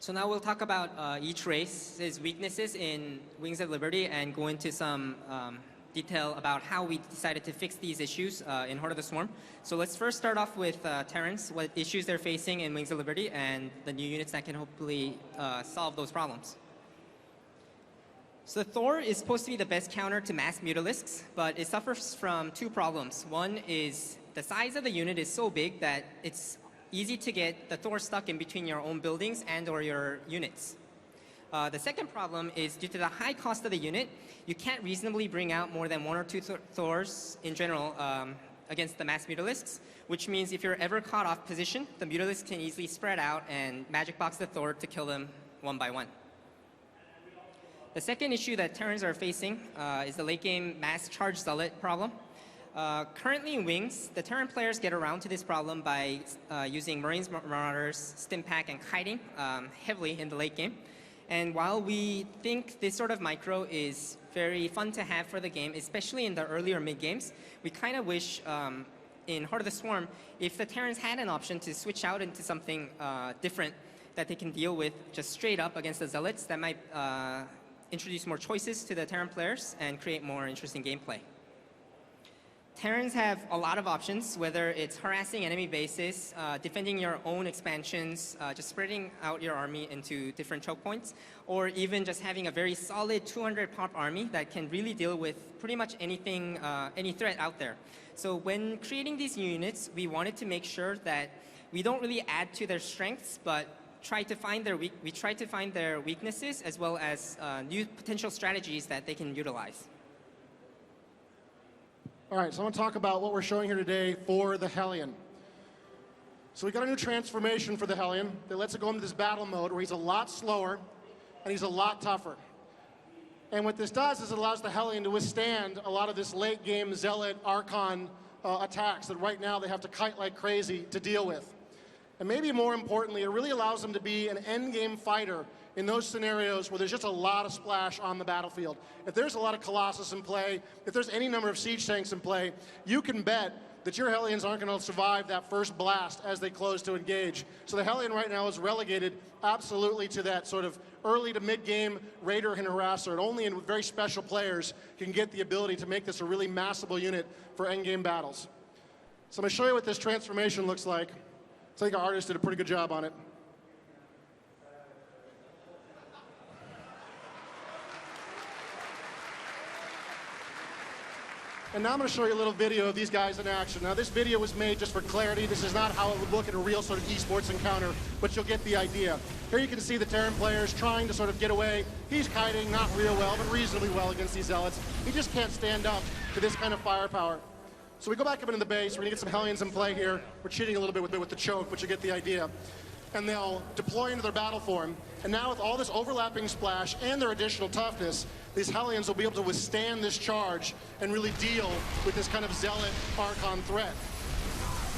So now we'll talk about each race's weaknesses in Wings of Liberty and go into some detail about how we decided to fix these issues in Heart of the Swarm. So let's first start off with Terrans, what issues they're facing in Wings of Liberty and the new units that can hopefully solve those problems. So Thor is supposed to be the best counter to mass Mutalisks, but it suffers from two problems. One is the size of the unit is so big that it's easy to get the Thor stuck in between your own buildings and or your units. The second problem is due to the high cost of the unit, you can't reasonably bring out more than one or two Thors in general against the mass Mutalisks, which means if you're ever caught off position, the Mutalisks can easily spread out and magic box the Thor to kill them one by one. The second issue that Terrans are facing is the late game mass charge zealot problem. Currently in Wings, the Terran players get around to this problem by using Marines, Marauders, Stimpack, and Kiting heavily in the late game. And while we think this sort of micro is very fun to have for the game, especially in the earlier mid games, we kind of wish in Heart of the Swarm, if the Terrans had an option to switch out into something different that they can deal with just straight up against the Zealots, that might introduce more choices to the Terran players and create more interesting gameplay. Terrans have a lot of options, whether it's harassing enemy bases, defending your own expansions, just spreading out your army into different choke points, or even just having a very solid 200 pop army that can really deal with pretty much anything, any threat out there. So when creating these new units, we wanted to make sure that we don't really add to their strengths, but try to find their weaknesses as well as new potential strategies that they can utilize. All right, so I want to talk about what we're showing here today for the Hellion. So we got a new transformation for the Hellion that lets it go into this battle mode where he's a lot slower and he's a lot tougher. And what this does is it allows the Hellion to withstand a lot of this late game Zealot Archon attacks that right now they have to kite like crazy to deal with. And maybe more importantly, it really allows them to be an end game fighter in those scenarios where there's just a lot of splash on the battlefield. If there's a lot of Colossus in play, if there's any number of siege tanks in play, you can bet that your Hellions aren't going to survive that first blast as they close to engage. So the Hellion right now is relegated absolutely to that sort of early to mid-game raider and harasser, and only in very special players can get the ability to make this a really massable unit for end-game battles. So I'm going to show you what this transformation looks like. I think our artist did a pretty good job on it. And now I'm going to show you a little video of these guys in action. Now this video was made just for clarity. This is not how it would look at a real sort of esports encounter, but you'll get the idea. Here you can see the Terran players trying to sort of get away. He's kiting, not real well, but reasonably well against these Zealots. He just can't stand up to this kind of firepower. So we go back up into the base. We're going to get some Hellions in play here. We're cheating a little bit with the choke, but you get the idea. And they'll deploy into their battle form. And now with all this overlapping splash and their additional toughness, these Hellions will be able to withstand this charge and really deal with this kind of Zealot Archon threat.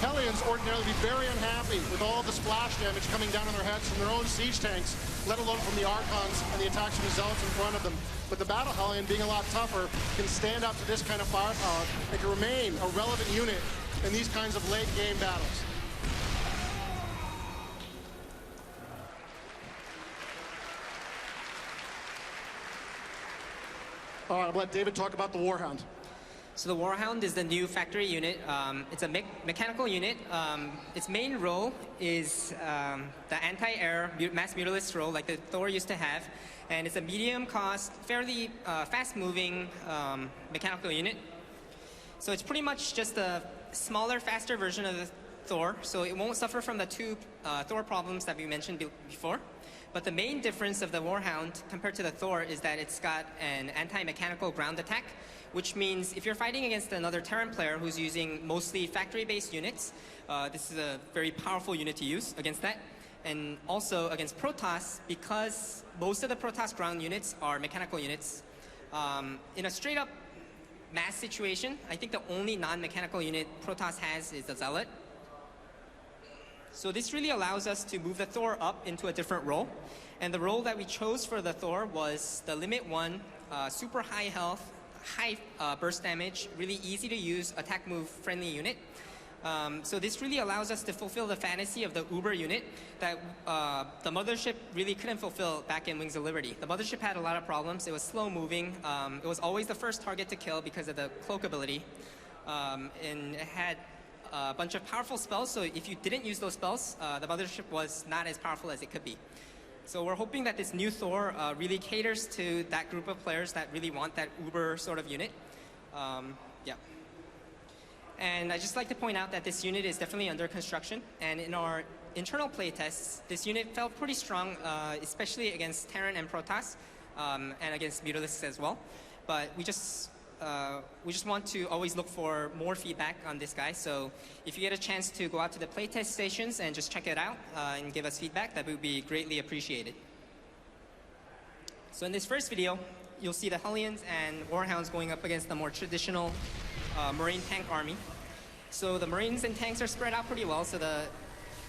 Hellions ordinarily be very unhappy with all the splash damage coming down on their heads from their own siege tanks, let alone from the Archons and the attacks from the Zealots in front of them. But the Battle Hellion, being a lot tougher, can stand up to this kind of firepower and can remain a relevant unit in these kinds of late game battles. All right, I'll let David talk about the Warhound. So the Warhound is the new factory unit. It's a mechanical unit. Its main role is the anti-air mass mutalist role like the Thor used to have. And it's a medium cost, fairly fast moving mechanical unit. So it's pretty much just a smaller, faster version of the Thor. So it won't suffer from the two Thor problems that we mentioned before. But the main difference of the Warhound compared to the Thor is that it's got an anti-mechanical ground attack, which means if you're fighting against another Terran player who's using mostly factory-based units, this is a very powerful unit to use against that. And also against Protoss, because most of the Protoss ground units are mechanical units. In a straight-up mass situation, I think the only non-mechanical unit Protoss has is the Zealot. So this really allows us to move the Thor up into a different role. And the role that we chose for the Thor was the Limit 1, super high health, high burst damage, really easy to use, attack move friendly unit. So this really allows us to fulfill the fantasy of the Uber unit that the mothership really couldn't fulfill back in Wings of Liberty. The mothership had a lot of problems. It was slow moving. It was always the first target to kill because of the cloak ability. And it had a bunch of powerful spells, so if you didn't use those spells, the mothership was not as powerful as it could be. So we're hoping that this new Thor really caters to that group of players that really want that Uber sort of unit. Yeah. And I'd just like to point out that this unit is definitely under construction, and in our internal playtests, this unit felt pretty strong, especially against Terran and Protoss, and against Mutalisks as well. But we just want to always look for more feedback on this guy. So if you get a chance to go out to the playtest stations and just check it out and give us feedback, that would be greatly appreciated. So in this first video, you'll see the Hellions and Warhounds going up against the more traditional Marine tank army. So the Marines and tanks are spread out pretty well. So the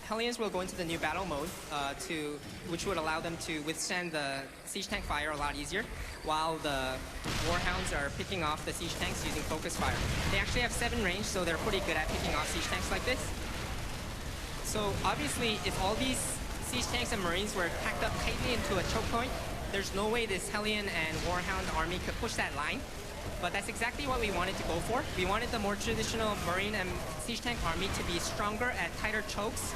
Hellions will go into the new battle mode, which would allow them to withstand the siege tank fire a lot easier, while the Warhounds are picking off the siege tanks using focus fire. They actually have 7 range, so they're pretty good at picking off siege tanks like this. So obviously, if all these siege tanks and Marines were packed up tightly into a choke point, there's no way this Hellion and Warhound army could push that line. But that's exactly what we wanted to go for. We wanted the more traditional Marine and siege tank army to be stronger at tighter chokes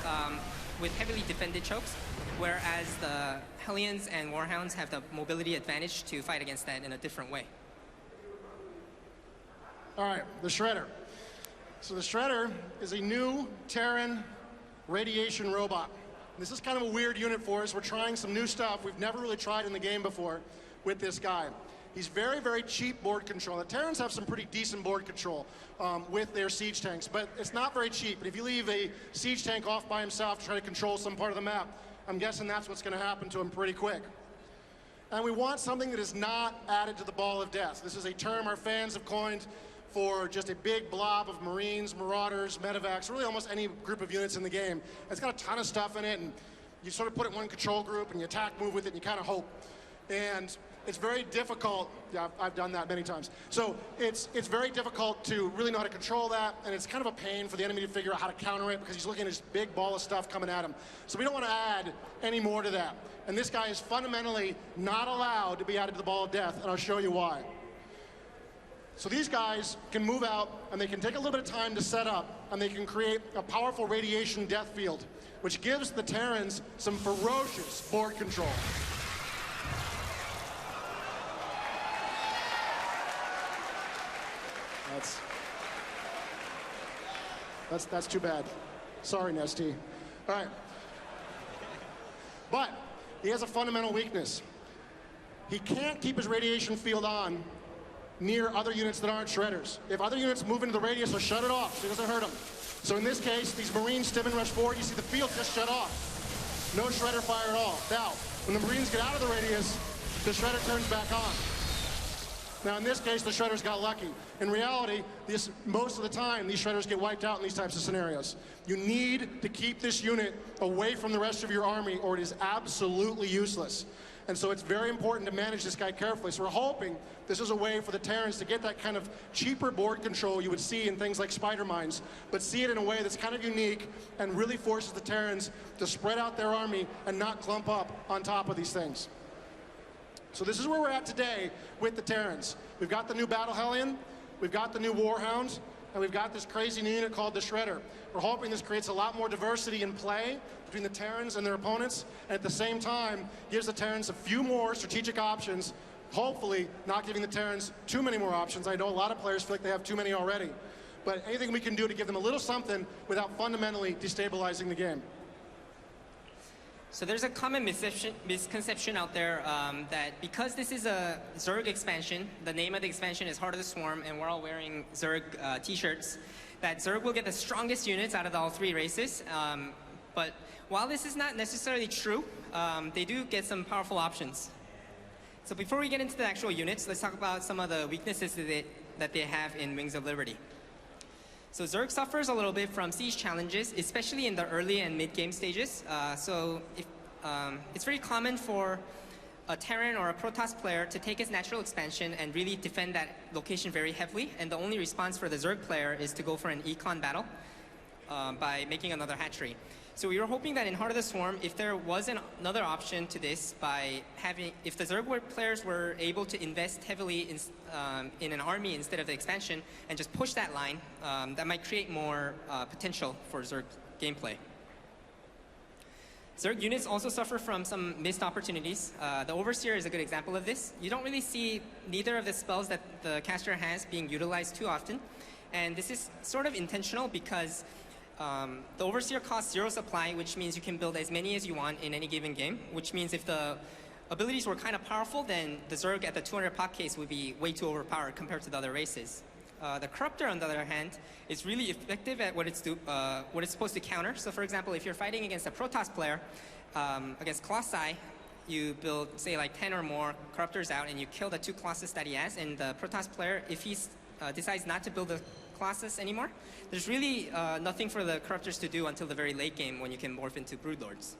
with heavily defended chokes, whereas the Hellions and Warhounds have the mobility advantage to fight against that in a different way. All right, the Shredder. So the Shredder is a new Terran radiation robot. This is kind of a weird unit for us. We're trying some new stuff we've never really tried in the game before with this guy. He's very, very cheap board control. The Terrans have some pretty decent board control with their siege tanks, but it's not very cheap. And if you leave a siege tank off by himself to try to control some part of the map, I'm guessing that's what's going to happen to him pretty quick. And we want something that is not added to the ball of death. This is a term our fans have coined for just a big blob of Marines, Marauders, Medevacs, really almost any group of units in the game. It's got a ton of stuff in it, and you sort of put it in one control group, and you attack, move with it, and you kind of hope. And it's very difficult. Yeah, I've done that many times. So it's very difficult to really know how to control that, and it's kind of a pain for the enemy to figure out how to counter it because he's looking at this big ball of stuff coming at him. So we don't want to add any more to that. And this guy is fundamentally not allowed to be added to the ball of death, and I'll show you why. So these guys can move out, and they can take a little bit of time to set up, and they can create a powerful radiation death field, which gives the Terrans some ferocious board control. That's too bad. Sorry, Nesty. All right. But he has a fundamental weakness. He can't keep his radiation field on near other units that aren't Shredders. If other units move into the radius, he'll shut it off so it doesn't hurt them. So in this case, these Marines stim and rush forward, you see the field just shut off. No Shredder fire at all. Now, when the Marines get out of the radius, the Shredder turns back on. Now, in this case, the Shredders got lucky. In reality, most of the time, these Shredders get wiped out in these types of scenarios. You need to keep this unit away from the rest of your army, or it is absolutely useless. And so it's very important to manage this guy carefully. So we're hoping this is a way for the Terrans to get that kind of cheaper board control you would see in things like spider mines, but see it in a way that's kind of unique and really forces the Terrans to spread out their army and not clump up on top of these things. So this is where we're at today with the Terrans. We've got the new Battle Hellion, we've got the new Warhound, and we've got this crazy new unit called the Shredder. We're hoping this creates a lot more diversity in play between the Terrans and their opponents, and at the same time gives the Terrans a few more strategic options, hopefully not giving the Terrans too many more options. I know a lot of players feel like they have too many already, but anything we can do to give them a little something without fundamentally destabilizing the game. So there's a common misconception out there that because this is a Zerg expansion, the name of the expansion is Heart of the Swarm, and we're all wearing Zerg t-shirts, that Zerg will get the strongest units out of all 3 races. But while this is not necessarily true, they do get some powerful options. So before we get into the actual units, let's talk about some of the weaknesses that they have in Wings of Liberty. So Zerg suffers a little bit from siege challenges, especially in the early and mid-game stages. It's very common for a Terran or a Protoss player to take his natural expansion and really defend that location very heavily, and the only response for the Zerg player is to go for an econ battle. by making another hatchery. So we were hoping that in Heart of the Swarm, if there was another option to this, by having, if the Zerg players were able to invest heavily in an army instead of the expansion and just push that line, that might create more potential for Zerg gameplay. Zerg units also suffer from some missed opportunities. The Overseer is a good example of this. You don't really see neither of the spells that the caster has being utilized too often. And this is sort of intentional because the Overseer costs 0 supply, which means you can build as many as you want in any given game, which means if the abilities were kind of powerful, then the Zerg at the 200 pot case would be way too overpowered compared to the other races. The Corruptor, on the other hand, is really effective at what it's supposed to counter. So for example, if you're fighting against a Protoss player, against Colossi, you build, say, like 10 or more Corruptors out, and you kill the 2 Colossus that he has, and the Protoss player, if he decides not to build the Colossus anymore, there's really nothing for the Corruptors to do until the very late game when you can morph into Broodlords.